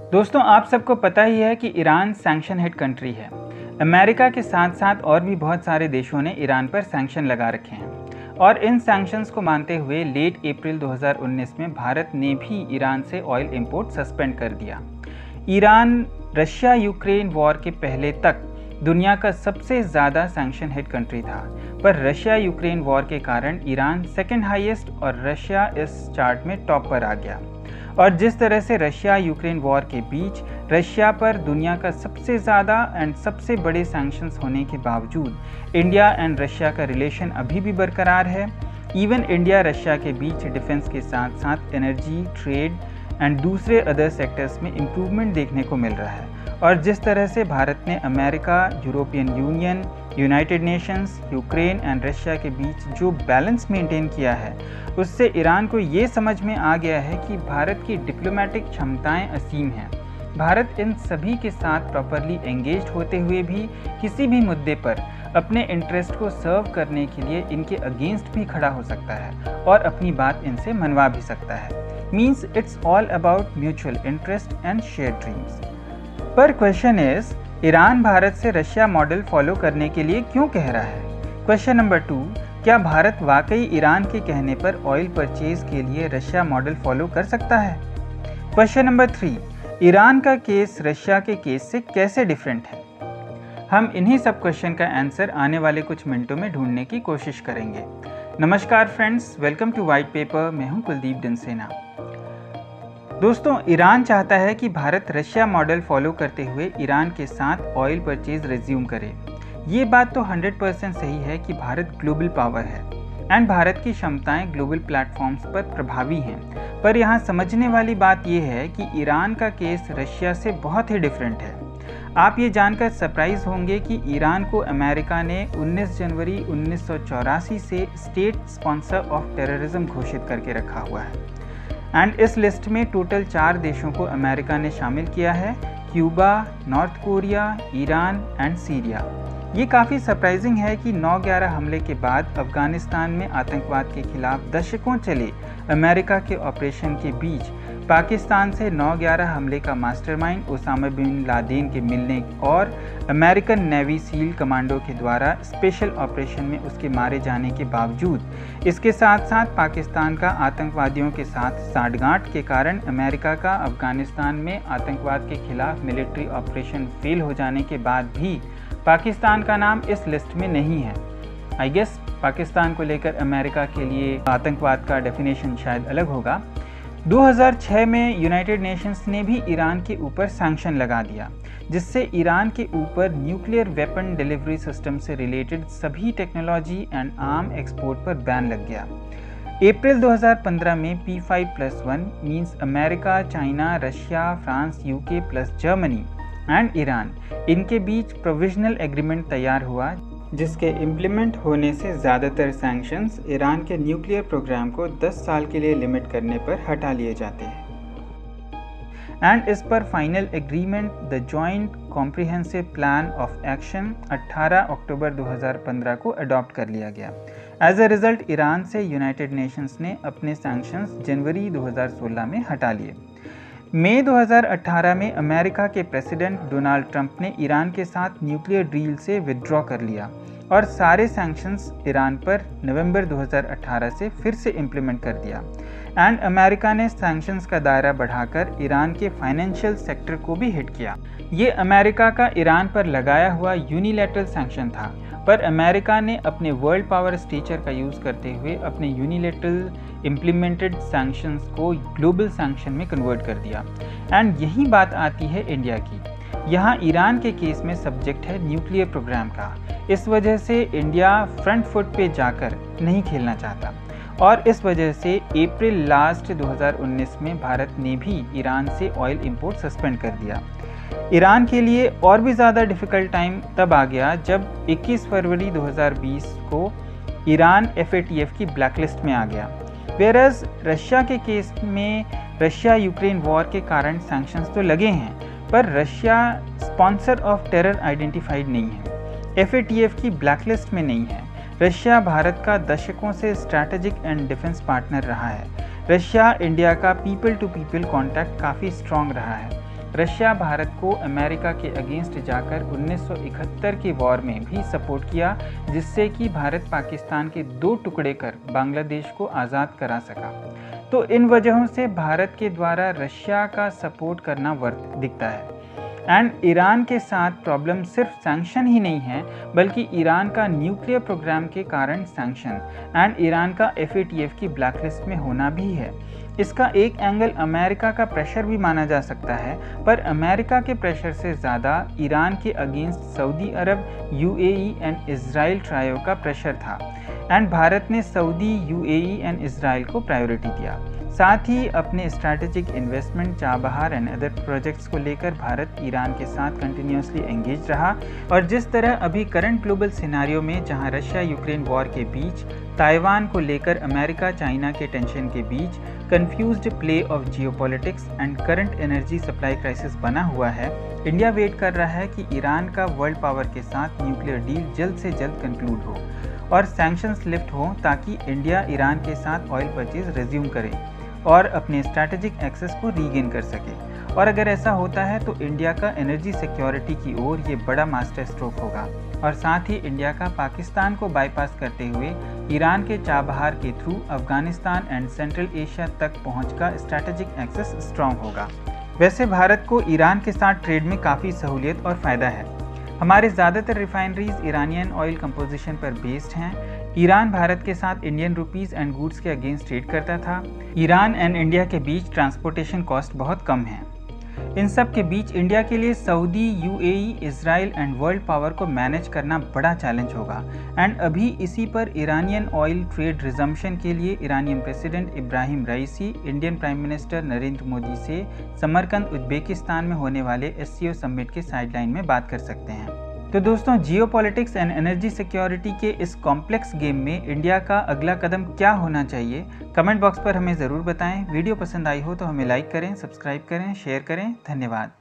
दोस्तों, आप सबको पता ही है कि ईरान सैंक्शन हिट कंट्री है। अमेरिका के साथ साथ और भी बहुत सारे देशों ने ईरान पर सैंक्शन लगा रखे हैं और इन सैंक्शंस को मानते हुए लेट अप्रैल 2019 में भारत ने भी ईरान से ऑयल इंपोर्ट सस्पेंड कर दिया। ईरान रशिया यूक्रेन वॉर के पहले तक दुनिया का सबसे ज़्यादा सैंक्शन हिट कंट्री था, पर रशिया यूक्रेन वॉर के कारण ईरान सेकेंड हाईएस्ट और रशिया इस चार्ट में टॉप पर आ गया। और जिस तरह से रशिया यूक्रेन वॉर के बीच रशिया पर दुनिया का सबसे ज़्यादा एंड सबसे बड़े सैंक्शंस होने के बावजूद इंडिया एंड रशिया का रिलेशन अभी भी बरकरार है। इवन इंडिया रशिया के बीच डिफेंस के साथ साथ एनर्जी, ट्रेड एंड दूसरे अदर सेक्टर्स में इम्प्रूवमेंट देखने को मिल रहा है। और जिस तरह से भारत ने America, European union, United Nations, Ukraine and Russia के बीच जो बैलेंस मेंटेन किया है, उससे ईरान को ये समझ में आ गया है कि भारत की डिप्लोमेटिक क्षमताएं असीम हैं। भारत इन सभी के साथ प्रॉपरली एंगेज्ड होते हुए भी किसी भी मुद्दे पर अपने इंटरेस्ट को सर्व करने के लिए इनके अगेंस्ट भी खड़ा हो सकता है और अपनी बात इनसे मनवा भी सकता है। Means it's all about mutual interest and share dreams. पर क्वेश्चन इज, ईरान भारत से रशिया मॉडल फॉलो करने के लिए क्यों कह रहा है? क्वेश्चन नंबर 2, क्या भारत वाकई ईरान के कहने पर ऑयल परचेज के लिए रशिया मॉडल फॉलो कर सकता है? क्वेश्चन नंबर 3, ईरान का केस रशिया के केस से कैसे डिफरेंट है? हम इन्हीं सब क्वेश्चन का आंसर आने वाले कुछ मिनटों में ढूंढने की कोशिश करेंगे। नमस्कार friends, welcome to white paper. मैं हूं कुलदीप डिनसेना। दोस्तों, ईरान चाहता है कि भारत रशिया मॉडल फॉलो करते हुए ईरान के साथ ऑयल परचेज रिज्यूम करे। ये बात तो 100% सही है कि भारत ग्लोबल पावर है एंड भारत की क्षमताएं ग्लोबल प्लेटफॉर्म्स पर प्रभावी हैं। पर यहाँ समझने वाली बात यह है कि ईरान का केस रशिया से बहुत ही डिफरेंट है। आप ये जानकर सरप्राइज होंगे कि ईरान को अमेरिका ने 19 जनवरी 1984 से स्टेट स्पॉन्सर ऑफ टेररिज्म घोषित करके रखा हुआ है एंड इस लिस्ट में टोटल 4 देशों को अमेरिका ने शामिल किया है: Cuba, north Korea, Iran and Syria. ये काफ़ी सरप्राइजिंग है कि 9/11 हमले के बाद अफगानिस्तान में आतंकवाद के खिलाफ दशकों चले अमेरिका के ऑपरेशन के बीच पाकिस्तान से 9/11 हमले का मास्टरमाइंड ओसामा बिन लादेन के मिलने और अमेरिकन नेवी सील कमांडो के द्वारा स्पेशल ऑपरेशन में उसके मारे जाने के बावजूद इसके साथ साथ पाकिस्तान का आतंकवादियों के साथ साठगांठ के कारण अमेरिका का अफगानिस्तान में आतंकवाद के खिलाफ मिलिट्री ऑपरेशन फेल हो जाने के बाद भी पाकिस्तान का नाम इस लिस्ट में नहीं है। आई गेस पाकिस्तान को लेकर अमेरिका के लिए आतंकवाद का डेफिनेशन शायद अलग होगा। 2006 में यूनाइटेड नेशंस ने भी ईरान के ऊपर सैंक्शन लगा दिया, जिससे ईरान के ऊपर न्यूक्लियर वेपन डिलीवरी सिस्टम से रिलेटेड सभी टेक्नोलॉजी एंड आर्म एक्सपोर्ट पर बैन लग गया। अप्रैल 2015 में P5+1 means America, China, Russia, France, UK plus Germany and Iran, इनके बीच प्रोविजनल एग्रीमेंट तैयार हुआ, जिसके इम्प्लीमेंट होने से ज़्यादातर सैंक्शंस ईरान के न्यूक्लियर प्रोग्राम को 10 साल के लिए लिमिट करने पर हटा लिए जाते हैं एंड इस पर final agreement the joint comprehensive plan of action 18 अक्टूबर 2015 को अडॉप्ट कर लिया गया। एज अ रिजल्ट ईरान से यूनाइटेड नेशंस ने अपने सैंक्शंस जनवरी 2016 में हटा लिए। मई 2018 में अमेरिका के प्रेसिडेंट डोनाल्ड ट्रंप ने ईरान के साथ न्यूक्लियर डील से विथड्रॉ कर लिया और सारे सैंक्शंस ईरान पर नवंबर 2018 से फिर से इम्प्लीमेंट कर दिया एंड अमेरिका ने सैंक्शंस का दायरा बढ़ाकर ईरान के फाइनेंशियल सेक्टर को भी हिट किया। ये अमेरिका का ईरान पर लगाया हुआ यूनिलैटरल सैंक्शन था, पर अमेरिका ने अपने वर्ल्ड पावर स्टेचर का यूज़ करते हुए अपने यूनिलैटरल इम्प्लीमेंटेड सैंक्शंस को ग्लोबल सैंक्शन में कन्वर्ट कर दिया एंड यही बात आती है इंडिया की। यहाँ ईरान के केस में सब्जेक्ट है न्यूक्लियर प्रोग्राम का, इस वजह से इंडिया फ्रंट फुट पे जाकर नहीं खेलना चाहता और इस वजह से अप्रैल लास्ट 2019 में भारत ने भी ईरान से ऑयल इंपोर्ट सस्पेंड कर दिया। ईरान के लिए और भी ज़्यादा डिफ़िकल्ट टाइम तब आ गया जब 21 फरवरी 2020 को ईरान FATF की ब्लैकलिस्ट में आ गया। वेरस रशिया के केस में रशिया यूक्रेन वॉर के कारण सैंक्शंस तो लगे हैं, पर Russia sponsor of terror identified नहीं है, FATF की ब्लैकलिस्ट में नहीं है। रशिया भारत का दशकों से स्ट्रैटेजिक एंड डिफेंस पार्टनर रहा है। रशिया इंडिया का पीपल टू पीपल कॉन्टैक्ट काफ़ी स्ट्रॉन्ग रहा है। रशिया भारत को अमेरिका के अगेंस्ट जाकर 1971 के वॉर में भी सपोर्ट किया, जिससे कि भारत पाकिस्तान के 2 टुकड़े कर बांग्लादेश को आज़ाद करा सका। तो इन वजहों से भारत के द्वारा रशिया का सपोर्ट करना वर्थ दिखता है। एंड ईरान के साथ प्रॉब्लम सिर्फ सैंक्शन ही नहीं है, बल्कि ईरान का न्यूक्लियर प्रोग्राम के कारण सैंक्शन एंड ईरान का FATF की ब्लैकलिस्ट में होना भी है। इसका एक एंगल अमेरिका का प्रेशर भी माना जा सकता है, पर अमेरिका के प्रेशर से ज़्यादा ईरान के against Saudi Arab, UAE and Israel trio का प्रेशर था। एंड भारत ने सऊदी, UAE एंड इजराइल को प्रायोरिटी दिया। साथ ही अपने strategic investment, Chabahar and other projects को लेकर भारत ईरान के साथ कंटिन्यूसली एंगेज रहा। और जिस तरह अभी करंट ग्लोबल सिनारियो में, जहां रशिया यूक्रेन वॉर के बीच, ताइवान को लेकर अमेरिका चाइना के टेंशन के बीच confused play of geopolitics and current energy supply crisis बना हुआ है, इंडिया वेट कर रहा है कि ईरान का वर्ल्ड पावर के साथ न्यूक्लियर डील जल्द से जल्द कंक्लूड हो और सैंक्शंस लिफ्ट हो, ताकि इंडिया ईरान के साथ ऑयल परचेज रिज्यूम करे और अपने स्ट्रैटेजिक एक्सेस को रीगेन कर सके। और अगर ऐसा होता है तो इंडिया का एनर्जी सिक्योरिटी की ओर ये बड़ा मास्टर स्ट्रोक होगा और साथ ही इंडिया का पाकिस्तान को बाईपास करते हुए ईरान के चाबहार के through Afghanistan and central Asia तक पहुंच का स्ट्रैटेजिक एक्सेस स्ट्रॉन्ग होगा। वैसे भारत को ईरान के साथ ट्रेड में काफ़ी सहूलियत और फ़ायदा है। हमारे ज़्यादातर रिफाइनरीज ईरानियन ऑयल कंपोजिशन पर बेस्ड हैं। ईरान भारत के साथ इंडियन रुपीस एंड गुड्स के अगेंस्ट ट्रेड करता था। ईरान एंड इंडिया के बीच ट्रांसपोर्टेशन कॉस्ट बहुत कम है। इन सब के बीच इंडिया के लिए Saudi, UAE, Israel and world power को मैनेज करना बड़ा चैलेंज होगा। एंड अभी इसी पर ईरानियन ऑयल ट्रेड रिजम्पशन के लिए Iranian president Ebrahim Raisi, Indian prime minister Narendra Modi से समरकंद, उज्बेकिस्तान में होने वाले SCO समिट के साइडलाइन में बात कर सकते हैं। तो दोस्तों, जियोपॉलिटिक्स एंड एनर्जी सिक्योरिटी के इस कॉम्प्लेक्स गेम में इंडिया का अगला कदम क्या होना चाहिए, कमेंट बॉक्स पर हमें ज़रूर बताएं। वीडियो पसंद आई हो तो हमें लाइक करें, सब्सक्राइब करें, शेयर करें। धन्यवाद।